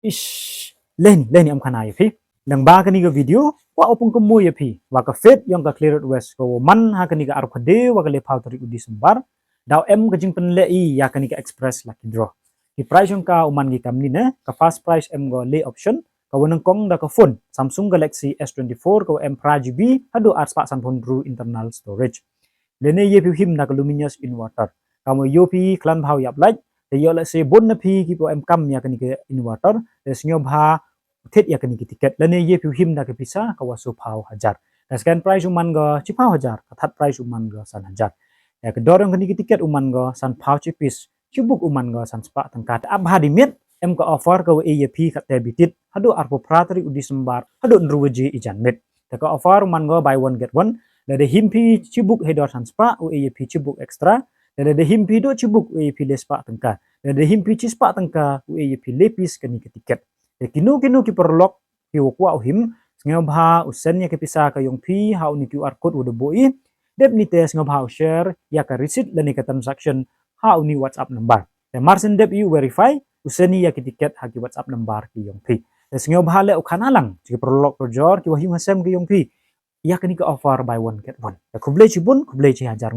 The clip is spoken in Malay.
Ish, lên em khana phi. Nang ba kani ga video wa opung ko mo phi. Wa ka fet yang ka clear west ko man ha kani ga ar khode wa ka le phau tari udi sembar. Daw em ka jing pen le I ya kani ga express lucky draw. Ki price yung ka uman gi kam ni ne ka fast price em go le option ka wanang kong da ka phone Samsung Galaxy S24 ko em pra GB hado ar spa san phone ru internal storage. Lene ye phi him na ka luminous inverter. Kamu yo phi klan bhau yap like thì giờ lại sẽ bốn nắp phi khi bọn em cầm nhà cái này cái inverter để sinh ha thiết ya cái này cái ticket lên đây ye phiếu him đã cái pizza kawa số phao hajar dan scan price uman go chỉ phao hajar that price uman go san hajar ya cái dorong cái này cái ticket uman go san phao chỉ pis chỉ book uman go san spa tangkat abha di miet em có offer kawa AEP kat debitit hado arpo prateri udi sembar hado nruweji ijan met ta ka offer uman go buy one get one là để him phi chỉ book hedor san spa AEP chỉ book extra dan himpi do cibuk AEP lespa tengka dan himpi cispa tengka AEP lepis kani ke tiket kinu ki perlok ki wakwa him ngabha usennya ke pisa ka yong pi ha uni QR code udah boi dep ni tes ngabha share ya ka receipt dan ka transaction ha uni WhatsApp number dan marsen dep you verify useni ya ke tiket ha ki WhatsApp number ki yong pi dan ngabha le ukana lang ki perlok projor ki wahyu hasem ki yong pi ya kani ka offer buy one get one kublai cibun kublai ci hajar